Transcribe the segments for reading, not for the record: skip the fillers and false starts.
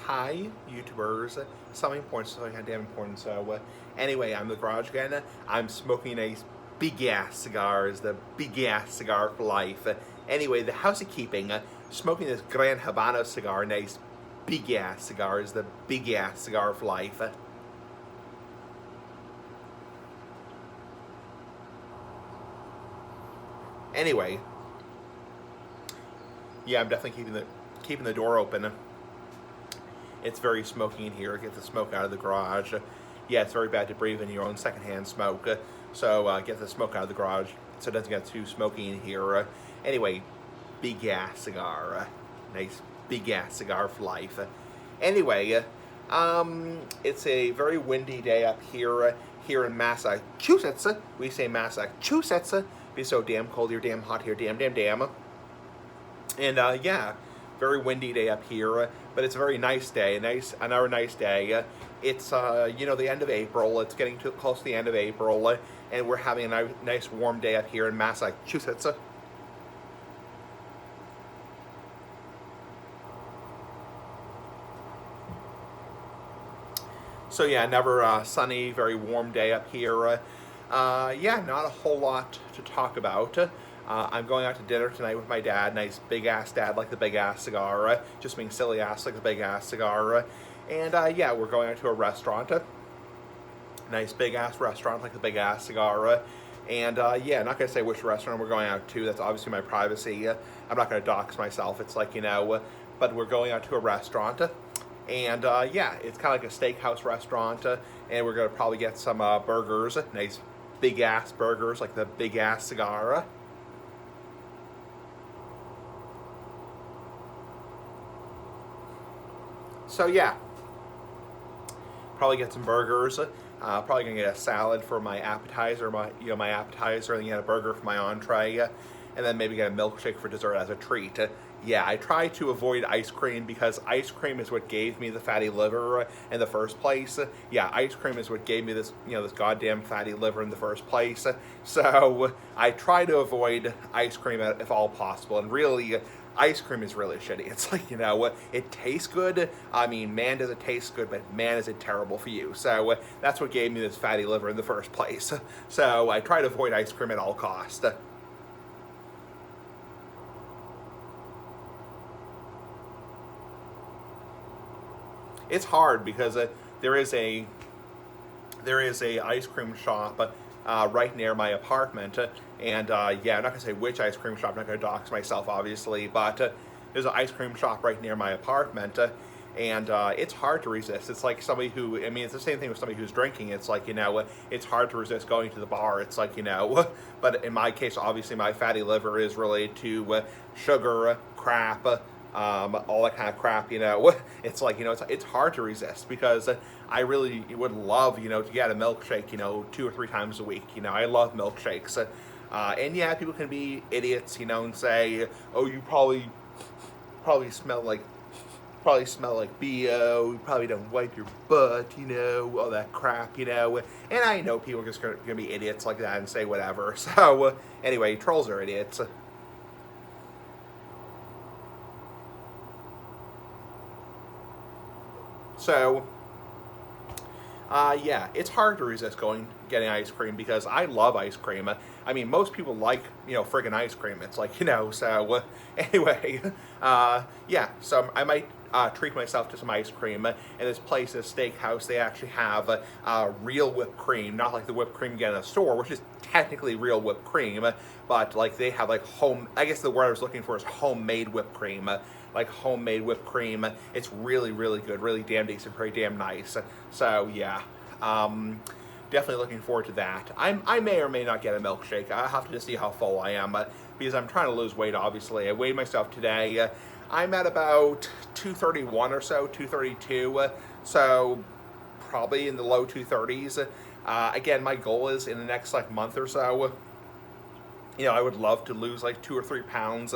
Hi, YouTubers. Something important, something damn important. Anyway, I'm the garage again. I'm smoking a big ass cigar. Is the big ass cigar for life. Anyway, the housekeeping. Smoking this Gran Habano cigar. Nice big ass cigar. Is the big ass cigar for life. Anyway, yeah, I'm definitely keeping the door open. It's very smoky in here. Get the smoke out of the garage. Yeah, it's very bad to breathe in your own secondhand smoke. So get the smoke out of the garage so it doesn't get too smoky in here. Anyway, big ass cigar. Nice big ass cigar for life. Anyway, it's a very windy day up here in Massachusetts. We say Massachusetts. Be so damn cold here, damn hot here, damn. And yeah, very windy day up here, but it's a very nice day, another nice day. It's the end of April. It's getting too close to the end of April, and we're having a nice warm day up here in Massachusetts. So yeah, another sunny, very warm day up here. Yeah, not a whole lot to talk about. I'm going out to dinner tonight with my dad. Nice big ass dad like the big ass cigar. Just being silly ass like the big ass cigar. And yeah, we're going out to a restaurant. Nice big ass restaurant like the big ass cigar. And yeah, not gonna say which restaurant we're going out to. That's obviously my privacy. I'm not gonna dox myself. It's like, but we're going out to a restaurant. And yeah, it's kind of like a steakhouse restaurant. And we're gonna probably get some burgers. Nice big ass burgers like the big ass cigar. So yeah, probably get some burgers. Probably gonna get a salad for my appetizer, my appetizer, and then get a burger for my entree, and then maybe get a milkshake for dessert as a treat. Yeah, I try to avoid ice cream because ice cream is what gave me the fatty liver in the first place. Yeah, ice cream is what gave me this goddamn fatty liver in the first place. So I try to avoid ice cream if all possible, and really ice cream is really shitty. It's like, it tastes good. I mean, man, does it taste good, but man, is it terrible for you. So that's what gave me this fatty liver in the first place. So I try to avoid ice cream at all costs. It's hard because there is a ice cream shop right near my apartment, and yeah, I'm not gonna say which ice cream shop. I'm not gonna dox myself, obviously, but there's an ice cream shop right near my apartment, and it's hard to resist. It's like somebody who, I mean, it's the same thing with somebody who's drinking. It's like, it's hard to resist going to the bar. It's like, but in my case, obviously, my fatty liver is related to sugar, crap. All that kind of crap, it's like, it's hard to resist because I really would love, to get a milkshake, 2 or 3 times a week. I love milkshakes. And yeah, people can be idiots, and say, oh, you probably smell like BO, you probably don't wipe your butt, all that crap, and I know people are just gonna be idiots like that and say whatever. So anyway, trolls are idiots. So yeah, it's hard to resist getting ice cream because I love ice cream. I mean, most people like, friggin' ice cream. It's like, so anyway, yeah, so I might treat myself to some ice cream. And this place, this steakhouse, they actually have real whipped cream, not like the whipped cream you get in a store, which is technically real whipped cream, but like they have like I guess the word I was looking for is homemade whipped cream. Like homemade whipped cream. It's really, really good, really damn decent, very damn nice. So yeah, definitely looking forward to that. I may or may not get a milkshake. I have to just see how full I am, because I'm trying to lose weight. Obviously, I weighed myself today. I'm at about 231 or so, 232. So probably in the low 230s. Again, my goal is in the next month or so. I would love to lose like 2 or 3 pounds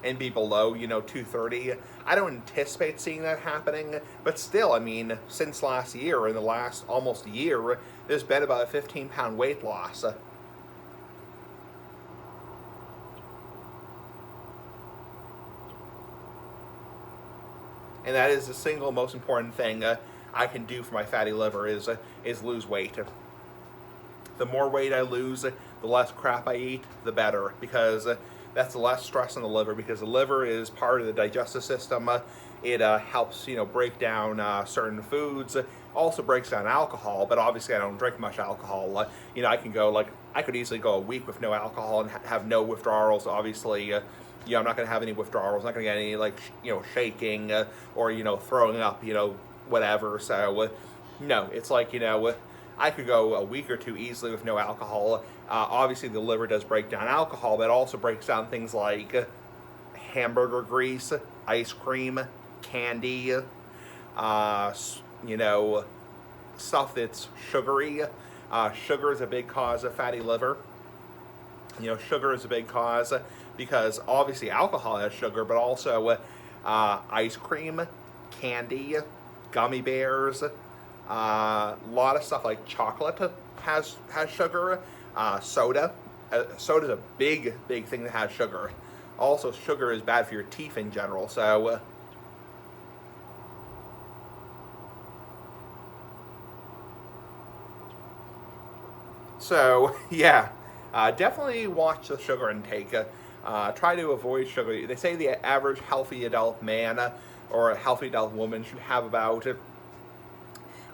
and be below, 230. I don't anticipate seeing that happening, but still, I mean, since last year, in the last almost year, there's been about a 15-pound weight loss. and that is the single most important thing I can do for my fatty liver is lose weight. The more weight I lose, the less crap I eat, the better, because that's the less stress on the liver, because the liver is part of the digestive system. It helps, break down certain foods. Also breaks down alcohol, but obviously I don't drink much alcohol. I can go I could easily go a week with no alcohol and have no withdrawals. Obviously, I'm not going to have any withdrawals. I'm not going to get any shaking or throwing up, whatever. So no, it's I could go a week or two easily with no alcohol. Obviously, the liver does break down alcohol, but it also breaks down things like hamburger grease, ice cream, candy, stuff that's sugary. Sugar is a big cause of fatty liver. Sugar is a big cause because obviously alcohol has sugar, but also ice cream, candy, gummy bears, a lot of stuff like chocolate has sugar. Soda. Soda is a big thing that has sugar. Also, sugar is bad for your teeth in general. So yeah, definitely watch the sugar intake. Try to avoid sugar. They say the average healthy adult man or a healthy adult woman should have about,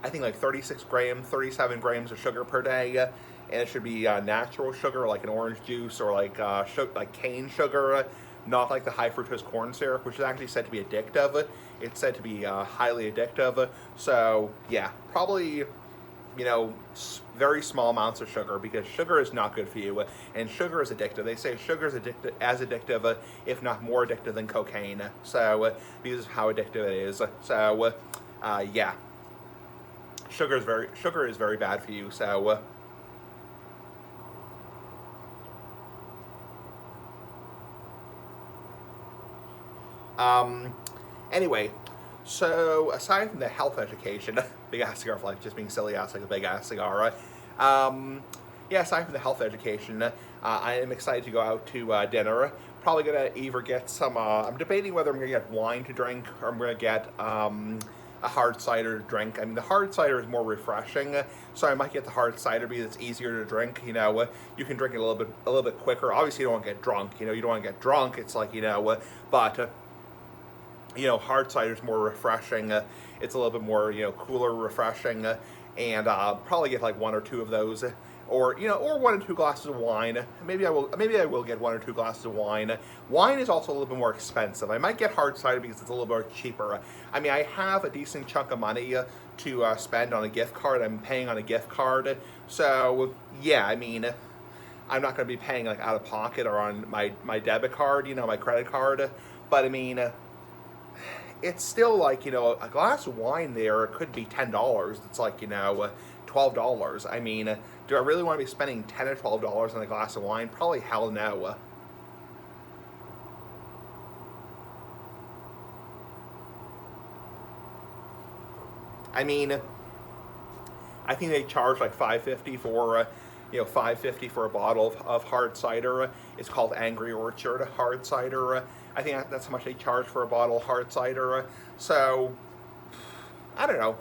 I think, 36 grams, 37 grams of sugar per day, and it should be natural sugar like an orange juice or like cane sugar, not like the high fructose corn syrup, which is actually said to be addictive. It's said to be highly addictive. So yeah, probably very small amounts of sugar, because sugar is not good for you, and sugar is addictive. They say sugar is as addictive, if not more addictive than cocaine. So because of how addictive it is. So yeah, sugar is very bad for you. So anyway, so aside from the health education, big ass cigar for life, just being silly ass like a big ass cigar. Yeah, aside from the health education, I am excited to go out to dinner. Probably gonna either get some. I'm debating whether I'm gonna get wine to drink or I'm gonna get a hard cider to drink. I mean, the hard cider is more refreshing, so I might get the hard cider because it's easier to drink. You can drink it a little bit quicker. Obviously, you don't want to get drunk. You don't want to get drunk. It's but hard cider is more refreshing. It's a little bit more, cooler, refreshing, and probably get like one or two of those, or 1 or 2 glasses of wine. Maybe I will get 1 or 2 glasses of wine. Wine is also a little bit more expensive. I might get hard cider because it's a little bit cheaper. I mean, I have a decent chunk of money to spend on a gift card. I'm paying on a gift card, so yeah. I mean, I'm not going to be paying out of pocket or on my debit card, my credit card. But I mean, it's still a glass of wine there could be $10. It's $12. I mean, do I really want to be spending $10 or $12 on a glass of wine? Probably hell no. I mean, I think they charge like $5.50 for $5.50 for a bottle of hard cider. It's called Angry Orchard hard cider. I think that's how much they charge for a bottle of hard cider. So I don't know.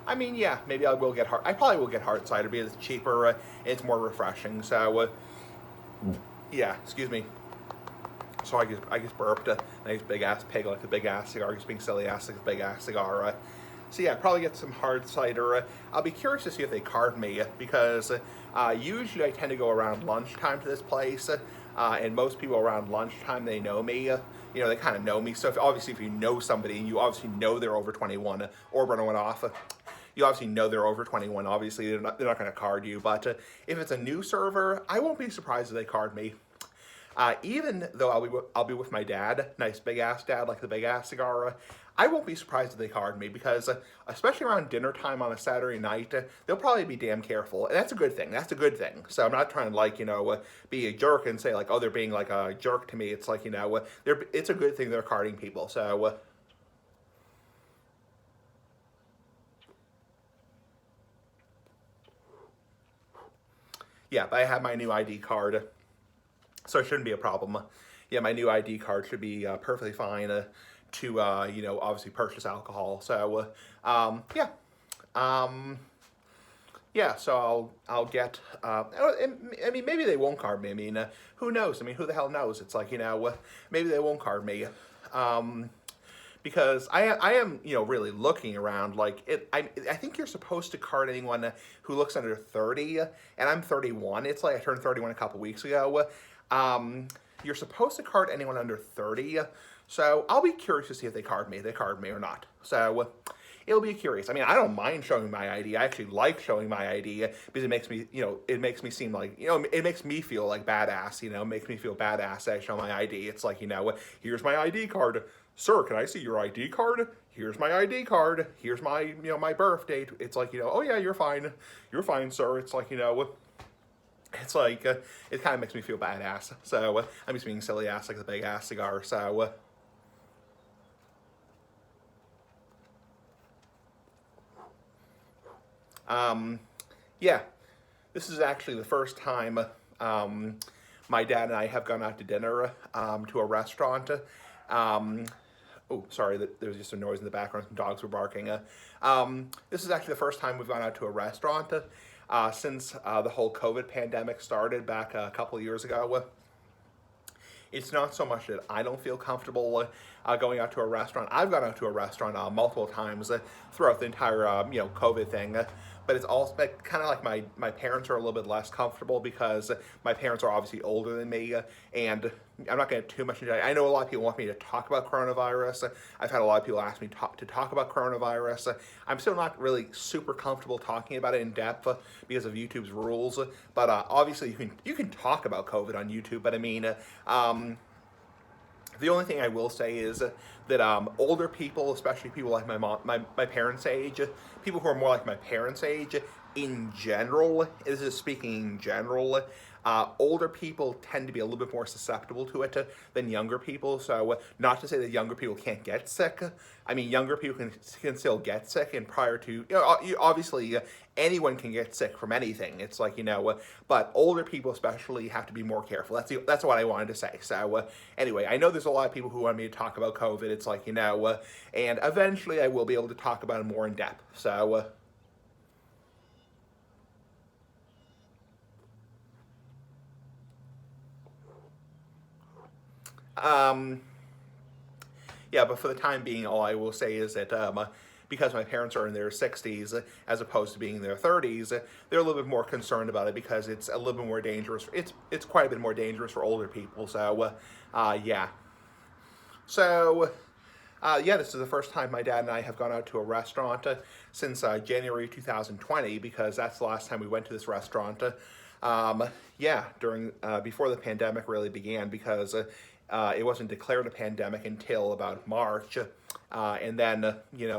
I mean, yeah, maybe I will get hard. I probably will get hard cider because it's cheaper. It's more refreshing. So yeah, excuse me. So I just burped a nice big ass pig like a big ass cigar, just being silly ass like a big ass cigar. So yeah, probably get some hard cider. I'll be curious to see if they card me, because usually I tend to go around lunchtime to this place, and most people around lunchtime, they know me. They kind of know me. So obviously if you know somebody and you obviously know they're over 21, or Brenna went off. You obviously know they're over 21. Obviously they're not going to card you. But if it's a new server, I won't be surprised if they card me. Even though I'll be with my dad, nice big ass dad like the big ass cigar, I won't be surprised if they card me, because especially around dinner time on a Saturday night, they'll probably be damn careful, and that's a good thing. That's a good thing. So I'm not trying to be a jerk and say oh, they're being like a jerk to me. It's it's a good thing they're carding people. So yeah, but I have my new ID card, so it shouldn't be a problem. Yeah, my new ID card should be perfectly fine. to obviously purchase alcohol. So yeah. Um, yeah, so I'll get. I mean, maybe they won't card me. I mean, who knows? I mean, who the hell knows? It's like maybe they won't card me, um, because I am really looking around. Like I think you're supposed to card anyone who looks under 30, and I'm 31. It's like I turned 31 a couple weeks ago. You're supposed to card anyone under 30, so I'll be curious to see if they card me or not. So it'll be curious. I mean, I don't mind showing my ID. I actually like showing my ID because it makes me, it makes me seem like, it makes me feel like badass, makes me feel badass that I show my ID. It's like, here's my ID card. Sir, can I see your ID card? Here's my ID card. Here's my, my birth date. It's like, oh yeah, you're fine. You're fine, sir. It's like, it's like, it kind of makes me feel badass. So I'm just being silly ass like the big ass cigar. So, yeah, this is actually the first time my dad and I have gone out to dinner to a restaurant. Um, oh, sorry, there was just a noise in the background. Some dogs were barking. This is actually the first time we've gone out to a restaurant since the whole COVID pandemic started back a couple of years ago. It's not so much that I don't feel comfortable going out to a restaurant. I've gone out to a restaurant multiple times throughout the entire COVID thing. But it's also kind of like my parents are a little bit less comfortable because my parents are obviously older than me, and I'm not going to get too much into it. I know a lot of people want me to talk about coronavirus. I've had a lot of people ask me to talk about coronavirus. I'm still not really super comfortable talking about it in depth because of YouTube's rules. But obviously you can talk about COVID on YouTube. But I mean, the only thing I will say is that older people, especially people like my parents' age, people who are more like my parents' age, in general, this is speaking in general, older people tend to be a little bit more susceptible to it than younger people. So not to say that younger people can't get sick. I mean, younger people can still get sick, and prior to, obviously anyone can get sick from anything. It's like, but older people especially have to be more careful. That's what I wanted to say. So anyway, I know there's a lot of people who want me to talk about COVID. It's like, and eventually I will be able to talk about it more in depth. So Um, yeah, but for the time being, all I will say is that because my parents are in their 60s as opposed to being in their 30s, they're a little bit more concerned about it because it's a little bit more dangerous. It's quite a bit more dangerous for older people. So yeah. So yeah, this is the first time my dad and I have gone out to a restaurant since January 2020 because that's the last time we went to this restaurant. Yeah, during before the pandemic really began because it wasn't declared a pandemic until about March. And then,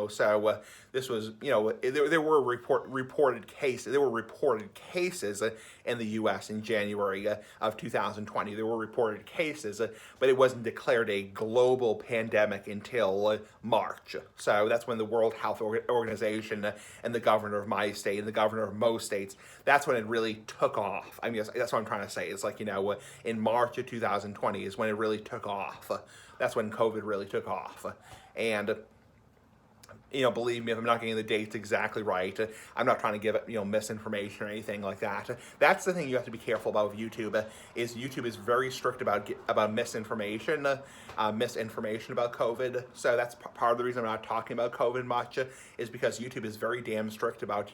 so this was, there were reported cases. There were reported cases in the U.S. in January of 2020. There were reported cases, but it wasn't declared a global pandemic until March. So that's when the World Health Organization and the governor of my state and the governor of most states, that's when it really took off. I mean, that's what I'm trying to say. It's like, in March of 2020 is when it really took off. That's when COVID really took off. And believe me, if I'm not getting the dates exactly right, I'm not trying to give it, misinformation or anything like that. That's the thing you have to be careful about with YouTube. Is YouTube is very strict about misinformation, misinformation about COVID. So that's part of the reason I'm not talking about COVID much, is because YouTube is very damn strict about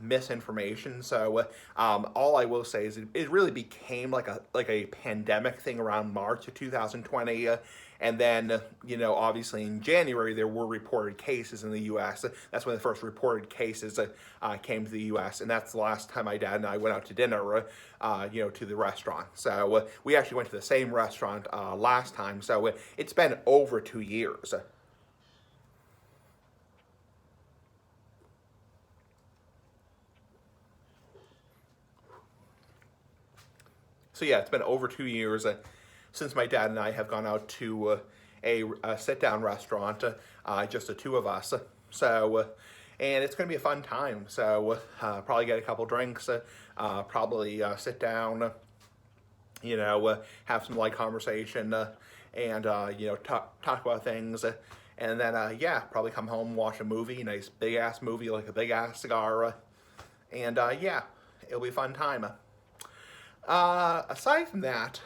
misinformation. So all I will say is it really became like a pandemic thing around March of 2020. And then, obviously in January, there were reported cases in the U.S. That's when the first reported cases came to the U.S. And that's the last time my dad and I went out to dinner, to the restaurant. So we actually went to the same restaurant last time. So it's been over 2 years. So yeah, it's been over 2 years since my dad and I have gone out to a sit-down restaurant, just the two of us. So, and it's going to be a fun time. So, probably get a couple drinks, probably sit down, have some light conversation, and talk about things. And then yeah, probably come home, watch a movie, nice big ass movie, like a big ass cigar, and yeah, it'll be a fun time. Aside from that,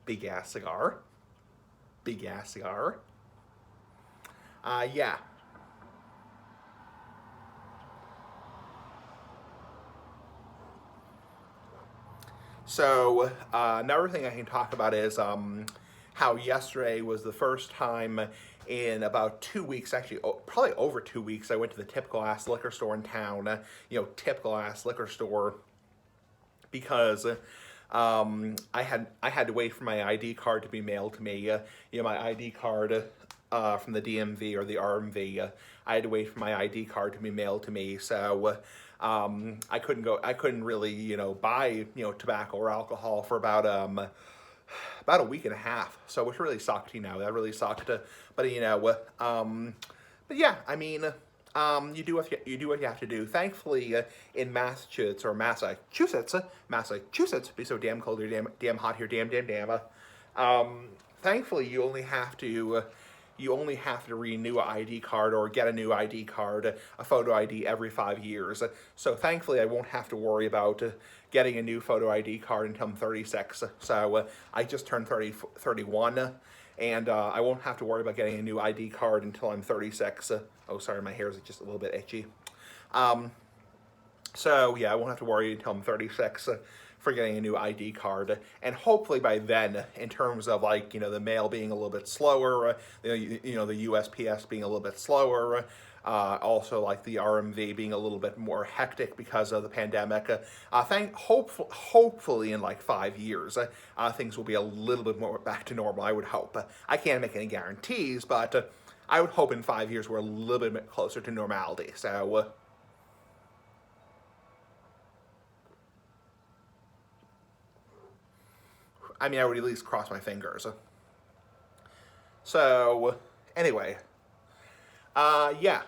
big ass cigar, big ass cigar. Yeah. So another thing I can talk about is how yesterday was the first time in about 2 weeks, actually probably over 2 weeks, I went to the typical ass liquor store in town. Typical ass liquor store because I had to wait for my ID card to be mailed to me. My ID card from the DMV or the RMV. I had to wait for my ID card to be mailed to me, so I couldn't go. I couldn't really, buy tobacco or alcohol for about a week and a half. So which really sucked. That really sucked. But yeah, I mean. You do what you have to do. Thankfully, in Massachusetts, be so damn cold here, damn hot here, damn. Thankfully, you only have to renew an ID card or get a new ID card, a photo ID every 5 years. So thankfully, I won't have to worry about getting a new photo ID card until I'm 36. So I just turned 31. And I won't have to worry about getting a new ID card until I'm 36. Oh, sorry, my hair is just a little bit itchy. So yeah, I won't have to worry until I'm 36 for getting a new ID card, and hopefully by then, in terms of the mail being a little bit slower, the USPS being a little bit slower. Also, like the RMV being a little bit more hectic because of the pandemic. Hopefully, in like 5 years, things will be a little bit more back to normal. I would hope. I can't make any guarantees, but I would hope in 5 years we're a little bit closer to normality. So. I mean, I would at least cross my fingers. So, anyway, yeah.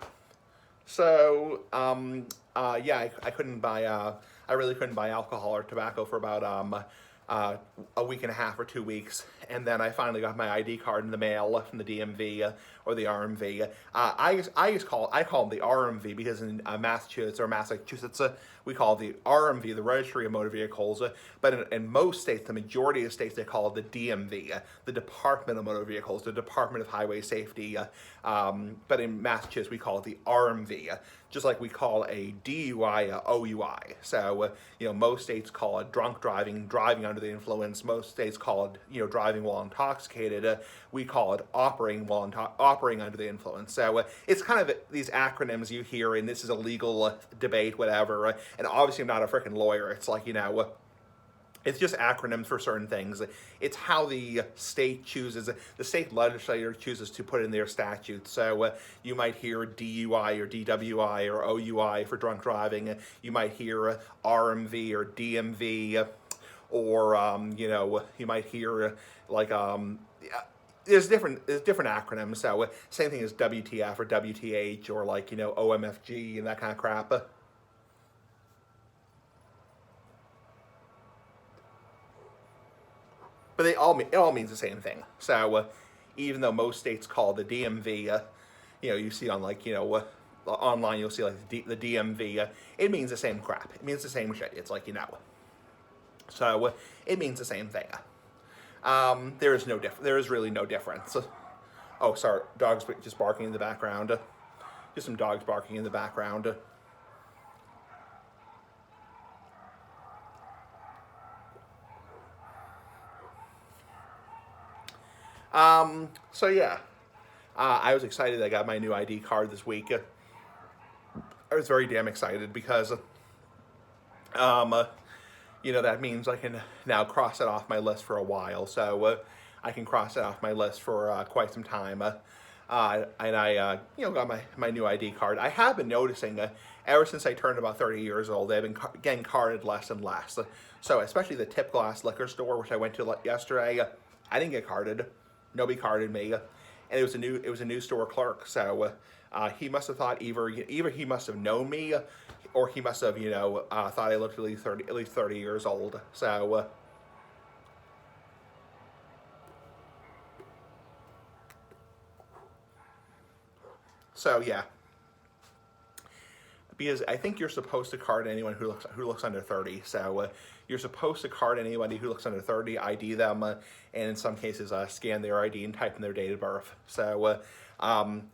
So, yeah, I couldn't buy, I really couldn't buy alcohol or tobacco for about a week and a half or 2 weeks, and then I finally got my ID card in the mail from the DMV or the RMV. I call them the RMV because in Massachusetts, we call the RMV the Registry of Motor Vehicles, but in most states, the majority of states, they call it the DMV, the Department of Motor Vehicles, the Department of Highway Safety. But in Massachusetts, we call it the RMV, just like we call a DUI OUI. So most states call it drunk driving, driving under the influence. Most states call it driving while intoxicated. We call it operating under the influence. So it's kind of these acronyms you hear, and this is a legal debate, whatever. And obviously, I'm not a freaking lawyer. It's like it's just acronyms for certain things. It's how the state chooses, the state legislature chooses to put in their statutes. So you might hear DUI or DWI or OUI for drunk driving. You might hear RMV or DMV, or you might hear there's different acronyms. So same thing as WTF or WTH or OMFG and that kind of crap. But it all means the same thing. So even though most states call the DMV, you see on online, you'll see the DMV. It means the same crap. It means the same shit. It's so it means the same thing. There is no There is really no difference. Oh, sorry, dogs just barking in the background. Just some dogs barking in the background. So yeah, I was excited I got my new ID card this week. I was very damn excited because, that means I can now cross it off my list for a while. So I can cross it off my list for quite some time. And I, got my new ID card. I have been noticing ever since I turned about 30 years old, they've been getting carded less and less. So especially the Tip Glass liquor store, which I went to yesterday, I didn't get carded. Nobody carded me, and it was a new store clerk. So he must have thought either he must have known me, or he must have thought I looked at least 30 years old. So. So yeah, because I think you're supposed to card anyone who looks under 30. So you're supposed to card anybody who looks under 30, ID them, and in some cases scan their ID and type in their date of birth. So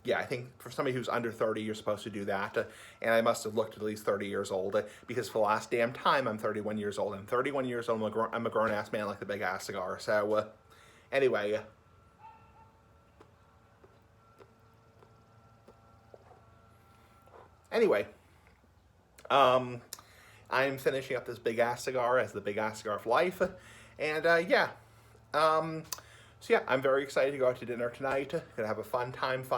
yeah, I think for somebody who's under 30, you're supposed to do that. And I must have looked at least 30 years old because for the last damn time, I'm 31 years old. I'm 31 years old. I'm a grown-ass man like the big ass cigar. So anyway. Anyway. I'm finishing up this big ass cigar as the big ass cigar of life, and yeah. So yeah, I'm very excited to go out to dinner tonight. Gonna have a fun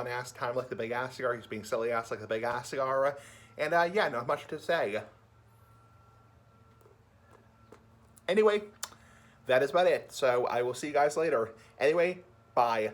ass time like the big ass cigar. He's being silly ass like the big ass cigar, and yeah, not much to say. Anyway, that is about it. So I will see you guys later. Anyway, bye.